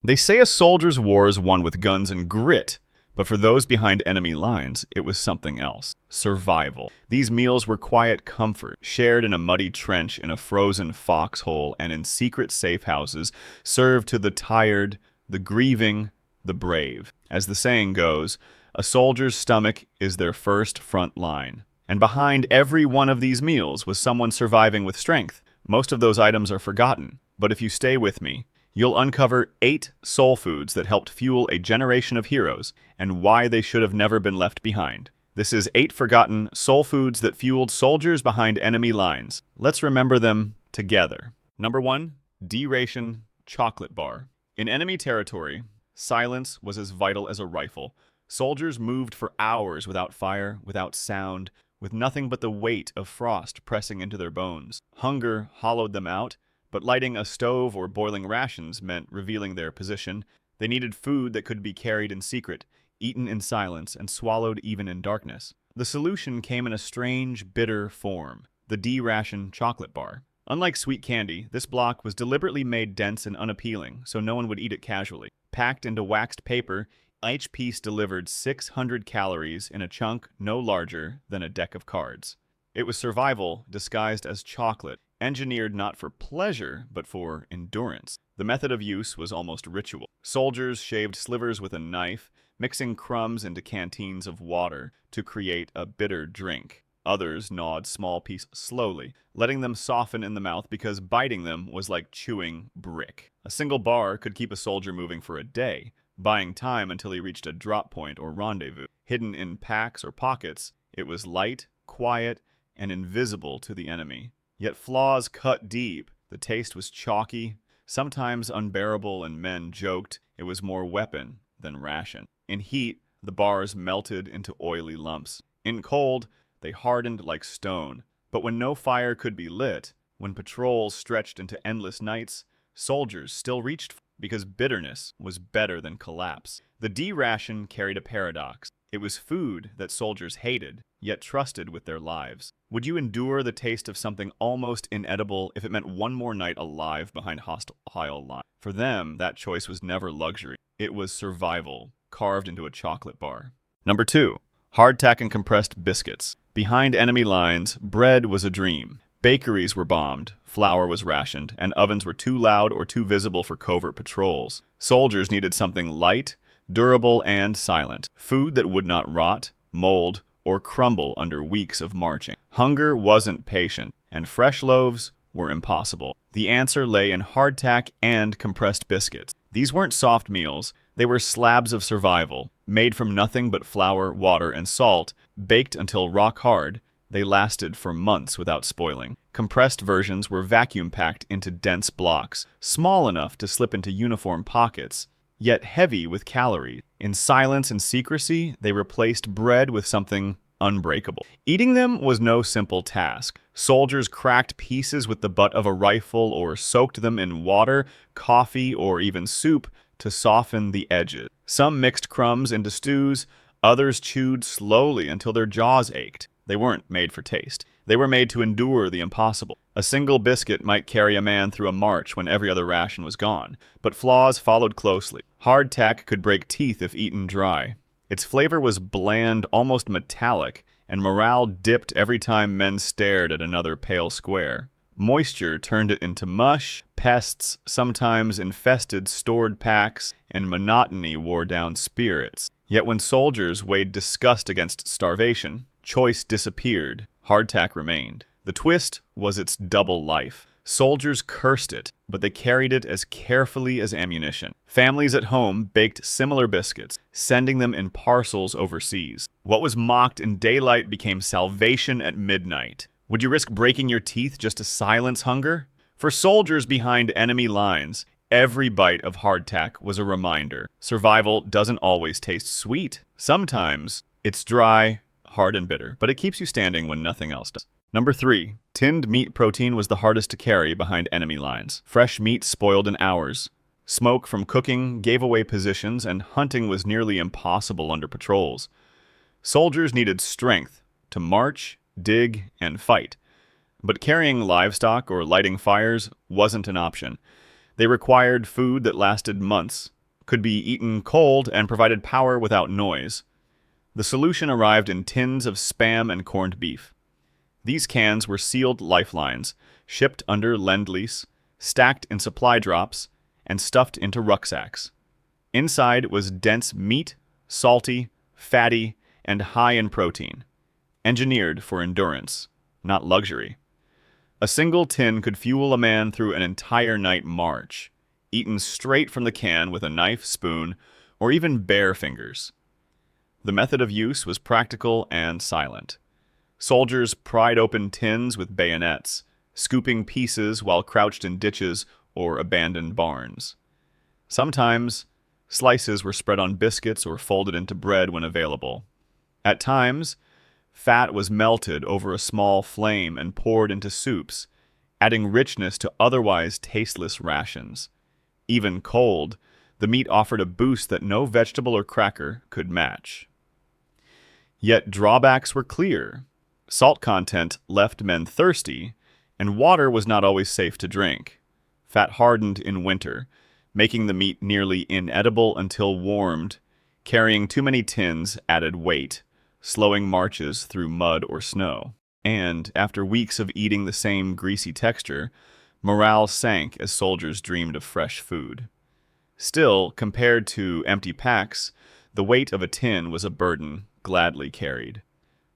They say a soldier's war is won with guns and grit, but for those behind enemy lines, it was something else. Survival. These meals were quiet comfort, shared in a muddy trench, in a frozen foxhole, and in secret safe houses, served to the tired, the grieving, the brave. As the saying goes, a soldier's stomach is their first front line. And behind every one of these meals was someone surviving with strength. Most of those items are forgotten, but if you stay with me, you'll uncover 8 soul foods that helped fuel a generation of heroes and why they should have never been left behind. This is 8 forgotten soul foods that fueled soldiers behind enemy lines. Let's remember them together. Number 1, D-Ration chocolate bar. In enemy territory, silence was as vital as a rifle. Soldiers moved for hours without fire, without sound, with nothing but the weight of frost pressing into their bones. Hunger hollowed them out, but lighting a stove or boiling rations meant revealing their position. They needed food that could be carried in secret, eaten in silence, and swallowed even in darkness. The solution came in a strange, bitter form: the D-Ration chocolate bar. Unlike sweet candy, this block was deliberately made dense and unappealing, so no one would eat it casually. Packed into waxed paper, each piece delivered 600 calories in a chunk no larger than a deck of cards. It was survival disguised as chocolate, engineered not for pleasure, but for endurance. The method of use was almost ritual. Soldiers shaved slivers with a knife, mixing crumbs into canteens of water to create a bitter drink. Others gnawed small pieces slowly, letting them soften in the mouth because biting them was like chewing brick. A single bar could keep a soldier moving for a day, buying time until he reached a drop point or rendezvous. Hidden in packs or pockets, it was light, quiet, and invisible to the enemy. Yet flaws cut deep. The taste was chalky, sometimes unbearable, and men joked it was more weapon than ration. In heat, the bars melted into oily lumps. In cold, they hardened like stone. But when no fire could be lit, when patrols stretched into endless nights, soldiers still reached because bitterness was better than collapse. The D-Ration carried a paradox. It was food that soldiers hated, yet trusted with their lives. Would you endure the taste of something almost inedible if it meant one more night alive behind hostile lines? For them, that choice was never luxury. It was survival, carved into a chocolate bar. Number 2, hardtack and compressed biscuits. Behind enemy lines, bread was a dream. Bakeries were bombed, flour was rationed, and ovens were too loud or too visible for covert patrols. Soldiers needed something light, durable, and silent. Food that would not rot, mold, or crumble under weeks of marching. Hunger wasn't patient, and fresh loaves were impossible. The answer lay in hardtack and compressed biscuits. These weren't soft meals. They were slabs of survival, made from nothing but flour, water, and salt, baked until rock hard. They lasted for months without spoiling. Compressed versions were vacuum-packed into dense blocks, small enough to slip into uniform pockets, yet heavy with calories. In silence and secrecy, they replaced bread with something unbreakable. Eating them was no simple task. Soldiers cracked pieces with the butt of a rifle or soaked them in water, coffee, or even soup to soften the edges. Some mixed crumbs into stews, others chewed slowly until their jaws ached. They weren't made for taste. They were made to endure the impossible. A single biscuit might carry a man through a march when every other ration was gone, but flaws followed closely. Hardtack could break teeth if eaten dry. Its flavor was bland, almost metallic, and morale dipped every time men stared at another pale square. Moisture turned it into mush, pests sometimes infested stored packs, and monotony wore down spirits. Yet when soldiers weighed disgust against starvation, choice disappeared, hardtack remained. The twist was its double life. Soldiers cursed it, but they carried it as carefully as ammunition. Families at home baked similar biscuits, sending them in parcels overseas. What was mocked in daylight became salvation at midnight. Would you risk breaking your teeth just to silence hunger? For soldiers behind enemy lines, every bite of hardtack was a reminder. Survival doesn't always taste sweet. Sometimes it's dry, hard, and bitter, but it keeps you standing when nothing else does. Number 3, tinned meat protein was the hardest to carry behind enemy lines. Fresh meat spoiled in hours. Smoke from cooking gave away positions, and hunting was nearly impossible under patrols. Soldiers needed strength to march, dig, and fight. But carrying livestock or lighting fires wasn't an option. They required food that lasted months, could be eaten cold, and provided power without noise. The solution arrived in tins of Spam and corned beef. These cans were sealed lifelines, shipped under Lend-Lease, stacked in supply drops, and stuffed into rucksacks. Inside was dense meat, salty, fatty, and high in protein. Engineered for endurance, not luxury. A single tin could fuel a man through an entire night march, eaten straight from the can with a knife, spoon, or even bare fingers. The method of use was practical and silent. Soldiers pried open tins with bayonets, scooping pieces while crouched in ditches or abandoned barns. Sometimes, slices were spread on biscuits or folded into bread when available. At times, fat was melted over a small flame and poured into soups, adding richness to otherwise tasteless rations. Even cold, the meat offered a boost that no vegetable or cracker could match. Yet drawbacks were clear. Salt content left men thirsty, and water was not always safe to drink. Fat hardened in winter, making the meat nearly inedible until warmed. Carrying too many tins added weight, slowing marches through mud or snow. And, after weeks of eating the same greasy texture, morale sank as soldiers dreamed of fresh food. Still, compared to empty packs, the weight of a tin was a burden gladly carried.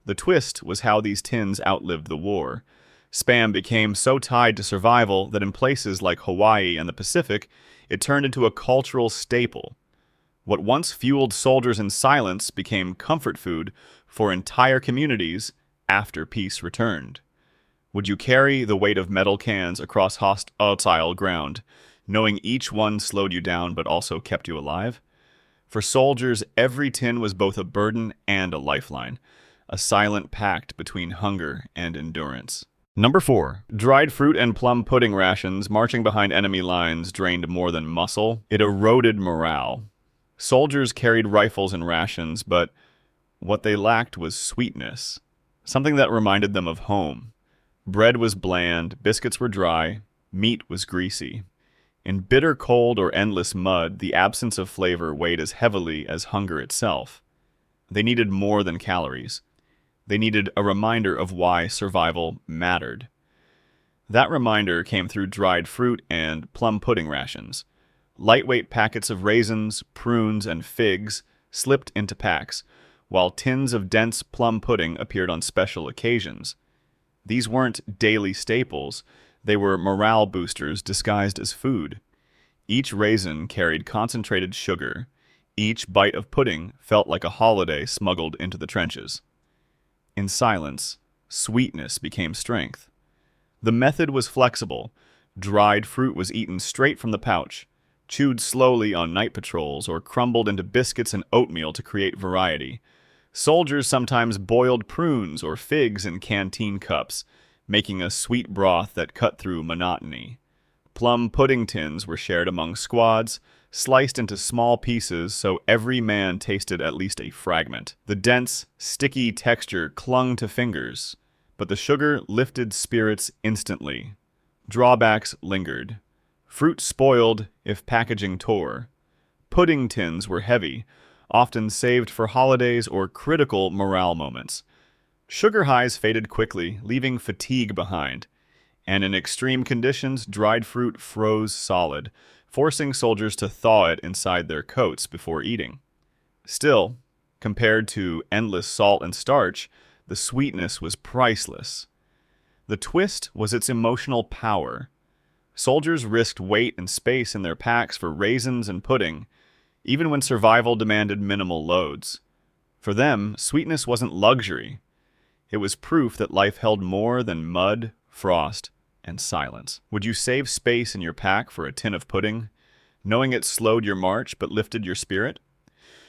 The twist was how these tins outlived the war. Spam became so tied to survival that in places like Hawaii and the Pacific, it turned into a cultural staple. What once fueled soldiers in silence became comfort food for entire communities after peace returned. Would you carry the weight of metal cans across hostile ground, knowing each one slowed you down but also kept you alive? For soldiers, every tin was both a burden and a lifeline, a silent pact between hunger and endurance. Number 4. Dried fruit and plum pudding rations marching behind enemy lines drained more than muscle. It eroded morale. Soldiers carried rifles and rations, but what they lacked was sweetness, something that reminded them of home. Bread was bland, biscuits were dry, meat was greasy. In bitter cold or endless mud, the absence of flavor weighed as heavily as hunger itself. They needed more than calories. They needed a reminder of why survival mattered. That reminder came through dried fruit and plum pudding rations. Lightweight packets of raisins, prunes, and figs slipped into packs, while tins of dense plum pudding appeared on special occasions. These weren't daily staples. They were morale boosters disguised as food. Each raisin carried concentrated sugar. Each bite of pudding felt like a holiday smuggled into the trenches. In silence, sweetness became strength. The method was flexible. Dried fruit was eaten straight from the pouch, chewed slowly on night patrols, or crumbled into biscuits and oatmeal to create variety. Soldiers sometimes boiled prunes or figs in canteen cups, making a sweet broth that cut through monotony. Plum pudding tins were shared among squads, sliced into small pieces so every man tasted at least a fragment. The dense, sticky texture clung to fingers, but the sugar lifted spirits instantly. Drawbacks lingered. Fruit spoiled if packaging tore. Pudding tins were heavy, often saved for holidays or critical morale moments. Sugar highs faded quickly, leaving fatigue behind, and in extreme conditions, dried fruit froze solid, forcing soldiers to thaw it inside their coats before eating. Still, compared to endless salt and starch, the sweetness was priceless. The twist was its emotional power. Soldiers risked weight and space in their packs for raisins and pudding, even when survival demanded minimal loads. For them, sweetness wasn't luxury. It was proof that life held more than mud, frost, and silence. Would you save space in your pack for a tin of pudding, knowing it slowed your march but lifted your spirit?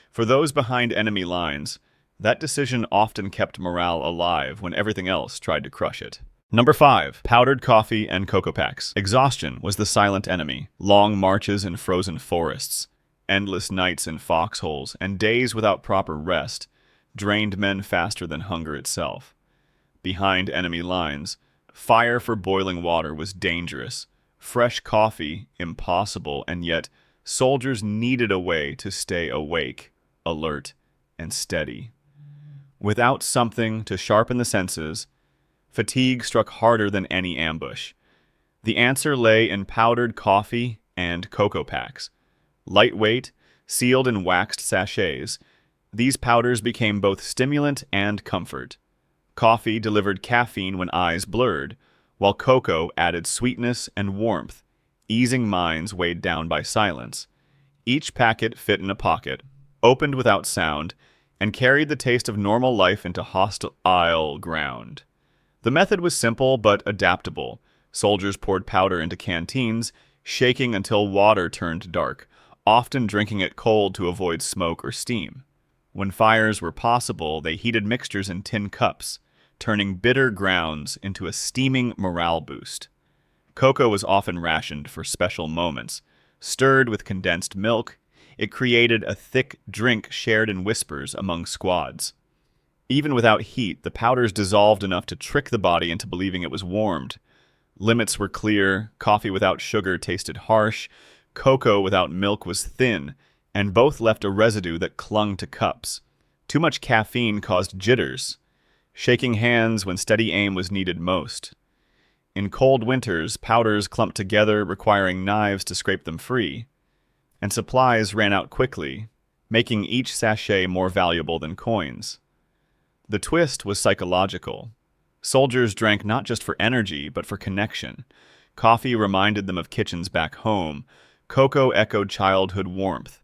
For those behind enemy lines, that decision often kept morale alive when everything else tried to crush it. Number 5. Powdered coffee and cocoa packs. Exhaustion was the silent enemy. Long marches in frozen forests, endless nights in foxholes, and days without proper rest drained men faster than hunger itself. Behind enemy lines, fire for boiling water was dangerous. Fresh coffee, impossible, and yet soldiers needed a way to stay awake, alert, and steady. Without something to sharpen the senses, fatigue struck harder than any ambush. The answer lay in powdered coffee and cocoa packs. Lightweight, sealed in waxed sachets, these powders became both stimulant and comfort. Coffee delivered caffeine when eyes blurred, while cocoa added sweetness and warmth, easing minds weighed down by silence. Each packet fit in a pocket, opened without sound, and carried the taste of normal life into hostile ground. The method was simple but adaptable. Soldiers poured powder into canteens, shaking until water turned dark, often drinking it cold to avoid smoke or steam. When fires were possible, they heated mixtures in tin cups, turning bitter grounds into a steaming morale boost. Cocoa was often rationed for special moments. Stirred with condensed milk, it created a thick drink shared in whispers among squads. Even without heat, the powders dissolved enough to trick the body into believing it was warmed. Limits were clear, coffee without sugar tasted harsh, cocoa without milk was thin, and both left a residue that clung to cups. Too much caffeine caused jitters, shaking hands when steady aim was needed most. In cold winters, powders clumped together, requiring knives to scrape them free, and supplies ran out quickly, making each sachet more valuable than coins. The twist was psychological. Soldiers drank not just for energy, but for connection. Coffee reminded them of kitchens back home. Cocoa echoed childhood warmth.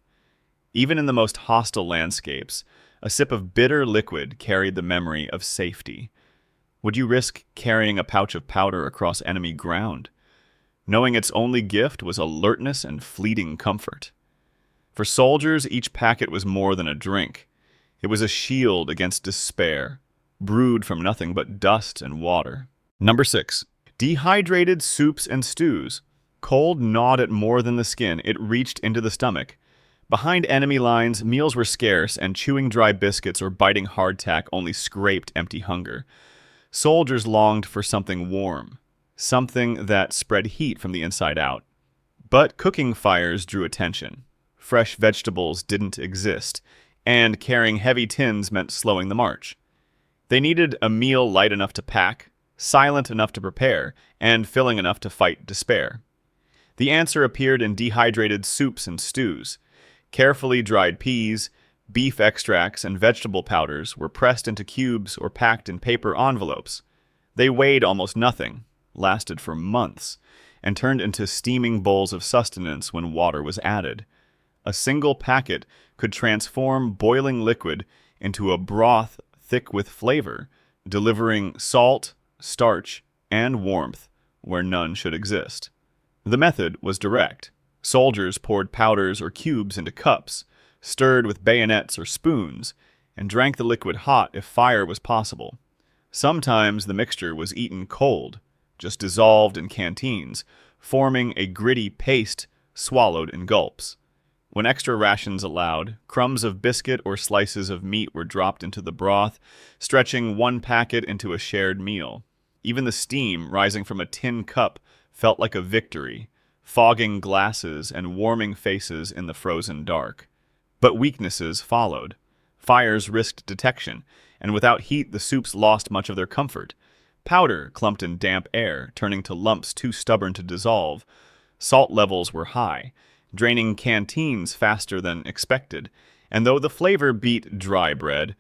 Even in the most hostile landscapes, a sip of bitter liquid carried the memory of safety. Would you risk carrying a pouch of powder across enemy ground, knowing its only gift was alertness and fleeting comfort? For soldiers, each packet was more than a drink. It was a shield against despair, brewed from nothing but dust and water. Number 6. Dehydrated soups and stews. Cold gnawed at more than the skin. It reached into the stomach. Behind enemy lines, meals were scarce, and chewing dry biscuits or biting hardtack only scraped empty hunger. Soldiers longed for something warm, something that spread heat from the inside out. But cooking fires drew attention. Fresh vegetables didn't exist, and carrying heavy tins meant slowing the march. They needed a meal light enough to pack, silent enough to prepare, and filling enough to fight despair. The answer appeared in dehydrated soups and stews. Carefully dried peas, beef extracts, and vegetable powders were pressed into cubes or packed in paper envelopes. They weighed almost nothing, lasted for months, and turned into steaming bowls of sustenance when water was added. A single packet could transform boiling liquid into a broth thick with flavor, delivering salt, starch, and warmth where none should exist. The method was direct. Soldiers poured powders or cubes into cups, stirred with bayonets or spoons, and drank the liquid hot if fire was possible. Sometimes the mixture was eaten cold, just dissolved in canteens, forming a gritty paste swallowed in gulps. When extra rations allowed, crumbs of biscuit or slices of meat were dropped into the broth, stretching one packet into a shared meal. Even the steam rising from a tin cup felt like a victory, fogging glasses and warming faces in the frozen dark. But weaknesses followed. Fires risked detection, and without heat the soups lost much of their comfort. Powder clumped in damp air, turning to lumps too stubborn to dissolve. Salt levels were high, draining canteens faster than expected, and though the flavor beat dry bread,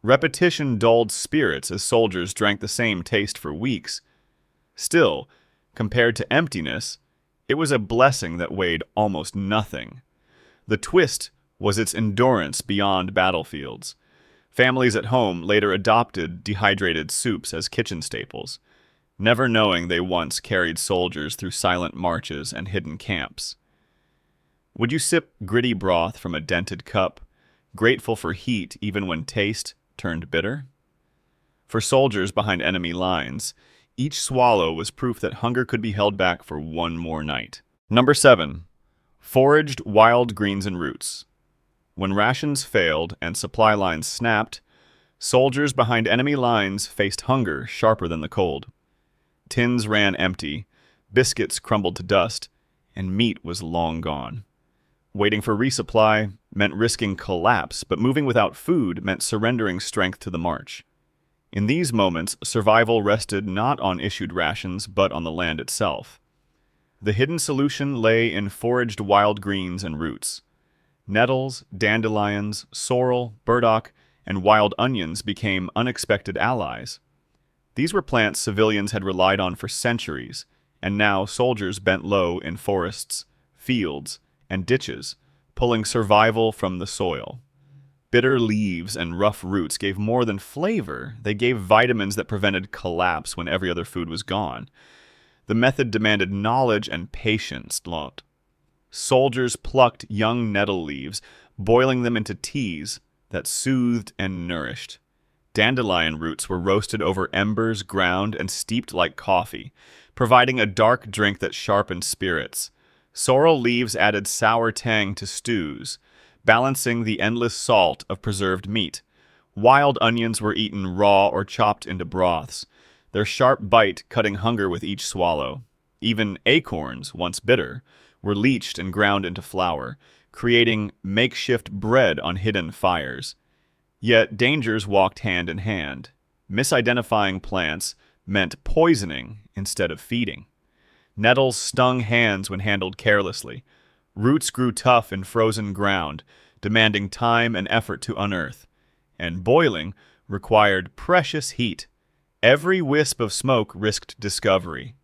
repetition dulled spirits as soldiers drank the same taste for weeks. Still, compared to emptiness, it was a blessing that weighed almost nothing. The twist was its endurance beyond battlefields. Families at home later adopted dehydrated soups as kitchen staples, never knowing they once carried soldiers through silent marches and hidden camps. Would you sip gritty broth from a dented cup, grateful for heat even when taste turned bitter? For soldiers behind enemy lines, each swallow was proof that hunger could be held back for one more night. Number 7. Foraged wild greens and roots. When rations failed and supply lines snapped, soldiers behind enemy lines faced hunger sharper than the cold. Tins ran empty, biscuits crumbled to dust, and meat was long gone. Waiting for resupply meant risking collapse, but moving without food meant surrendering strength to the march. In these moments, survival rested not on issued rations, but on the land itself. The hidden solution lay in foraged wild greens and roots. Nettles, dandelions, sorrel, burdock, and wild onions became unexpected allies. These were plants civilians had relied on for centuries, and now soldiers bent low in forests, fields, and ditches, pulling survival from the soil. Bitter leaves and rough roots gave more than flavor. They gave vitamins that prevented collapse when every other food was gone. The method demanded knowledge and patience. Soldiers plucked young nettle leaves, boiling them into teas that soothed and nourished. Dandelion roots were roasted over embers, ground, and steeped like coffee, providing a dark drink that sharpened spirits. Sorrel leaves added sour tang to stews, balancing the endless salt of preserved meat. Wild onions were eaten raw or chopped into broths, their sharp bite cutting hunger with each swallow. Even acorns, once bitter, were leached and ground into flour, creating makeshift bread on hidden fires. Yet dangers walked hand in hand. Misidentifying plants meant poisoning instead of feeding. Nettles stung hands when handled carelessly. Roots grew tough in frozen ground, demanding time and effort to unearth. And boiling required precious heat. Every wisp of smoke risked discovery.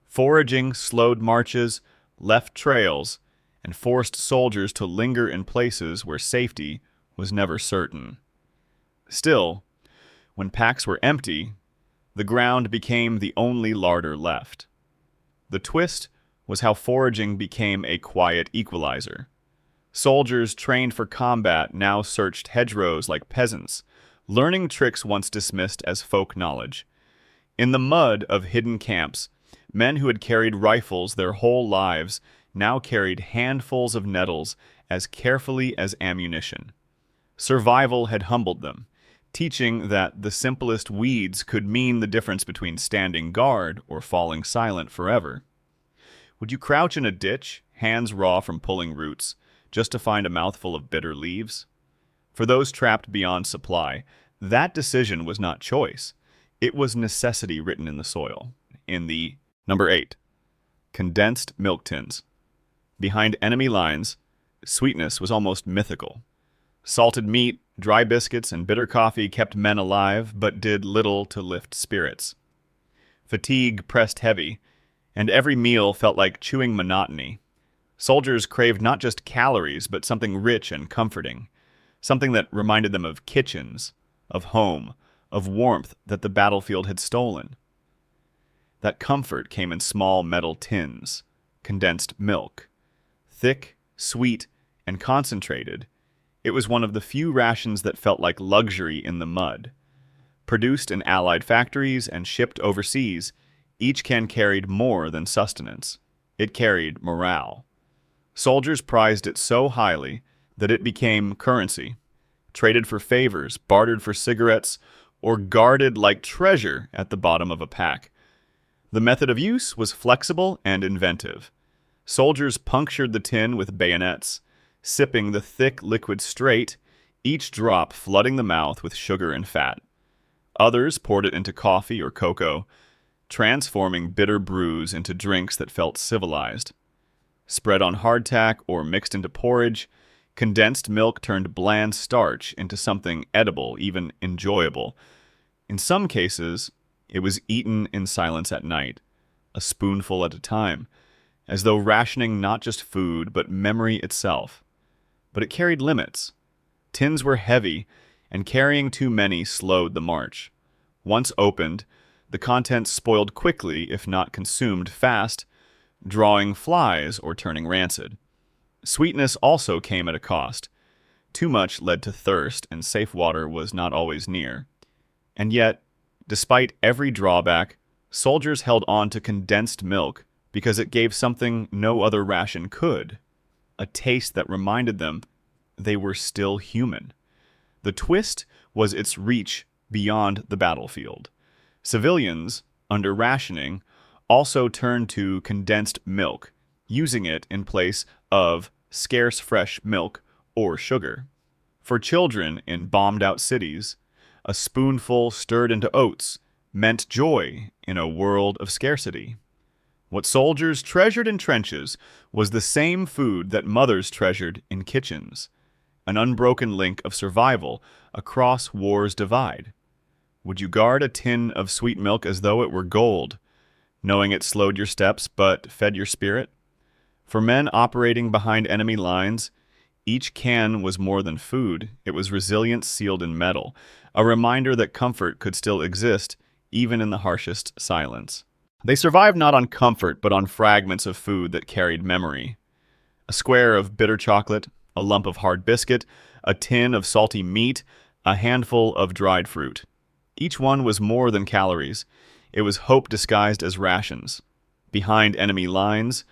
Foraging slowed marches, left trails, and forced soldiers to linger in places where safety was never certain. Still, when packs were empty, the ground became the only larder left. The twist was how foraging became a quiet equalizer. Soldiers trained for combat now searched hedgerows like peasants, learning tricks once dismissed as folk knowledge. In the mud of hidden camps, men who had carried rifles their whole lives now carried handfuls of nettles as carefully as ammunition. Survival had humbled them, teaching that the simplest weeds could mean the difference between standing guard or falling silent forever. Would you crouch in a ditch, hands raw from pulling roots, just to find a mouthful of bitter leaves? For those trapped beyond supply, that decision was not choice. It was necessity written in the soil. In the Number 8. Condensed milk tins. Behind enemy lines, sweetness was almost mythical. Salted meat, dry biscuits, and bitter coffee kept men alive, but did little to lift spirits. Fatigue pressed heavy, and every meal felt like chewing monotony. Soldiers craved not just calories, but something rich and comforting, something that reminded them of kitchens, of home, of warmth that the battlefield had stolen. That comfort came in small metal tins, condensed milk. Thick, sweet, and concentrated, it was one of the few rations that felt like luxury in the mud. Produced in Allied factories and shipped overseas, each can carried more than sustenance. It carried morale. Soldiers prized it so highly that it became currency, traded for favors, bartered for cigarettes, or guarded like treasure at the bottom of a pack. The method of use was flexible and inventive. Soldiers punctured the tin with bayonets, sipping the thick liquid straight, each drop flooding the mouth with sugar and fat. Others poured it into coffee or cocoa, transforming bitter brews into drinks that felt civilized. Spread on hardtack or mixed into porridge, condensed milk turned bland starch into something edible, even enjoyable. In some cases, it was eaten in silence at night, a spoonful at a time, as though rationing not just food, but memory itself. But it carried limits. Tins were heavy, and carrying too many slowed the march. Once opened, the contents spoiled quickly if not consumed fast, drawing flies or turning rancid. Sweetness also came at a cost. Too much led to thirst, and safe water was not always near. And yet, despite every drawback, soldiers held on to condensed milk because it gave something no other ration could, a taste that reminded them they were still human. The twist was its reach beyond the battlefield. Civilians, under rationing, also turned to condensed milk, using it in place of scarce fresh milk or sugar. For children in bombed-out cities, a spoonful stirred into oats meant joy in a world of scarcity. What soldiers treasured in trenches was the same food that mothers treasured in kitchens, an unbroken link of survival across war's divide. Would you guard a tin of sweet milk as though it were gold, knowing it slowed your steps but fed your spirit? For men operating behind enemy lines, each can was more than food. It was resilience sealed in metal, a reminder that comfort could still exist even in the harshest silence. They survived not on comfort, but on fragments of food that carried memory. A square of bitter chocolate, a lump of hard biscuit, a tin of salty meat, a handful of dried fruit. Each one was more than calories. It was hope disguised as rations. Behind enemy lines,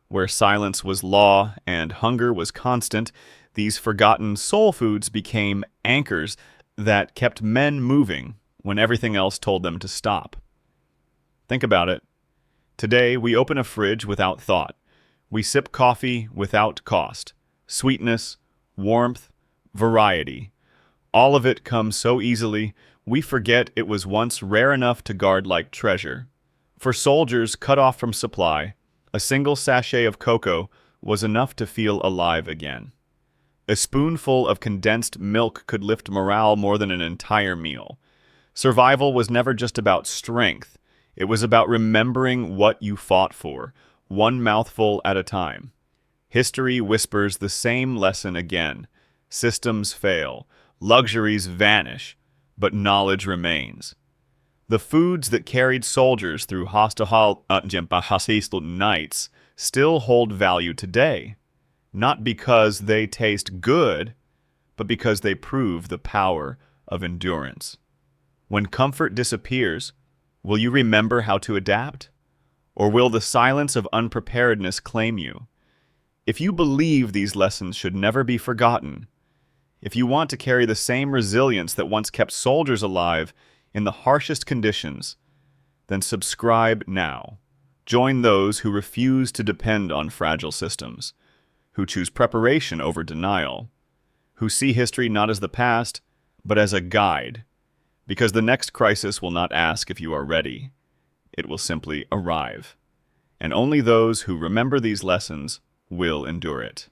where silence was law and hunger was constant, these forgotten soul foods became anchors that kept men moving when everything else told them to stop. Think about it. Today, we open a fridge without thought. We sip coffee without cost. Sweetness, warmth, variety. All of it comes so easily, we forget it was once rare enough to guard like treasure. For soldiers cut off from supply, a single sachet of cocoa was enough to feel alive again. A spoonful of condensed milk could lift morale more than an entire meal. Survival was never just about strength. It was about remembering what you fought for, one mouthful at a time. History whispers the same lesson again. Systems fail, luxuries vanish, but knowledge remains. The foods that carried soldiers through hostile nights still hold value today, not because they taste good, but because they prove the power of endurance. When comfort disappears, will you remember how to adapt? Or will the silence of unpreparedness claim you? If you believe these lessons should never be forgotten, if you want to carry the same resilience that once kept soldiers alive in the harshest conditions, then subscribe now. Join those who refuse to depend on fragile systems, who choose preparation over denial, who see history not as the past, but as a guide. Because the next crisis will not ask if you are ready. It will simply arrive. And only those who remember these lessons will endure it.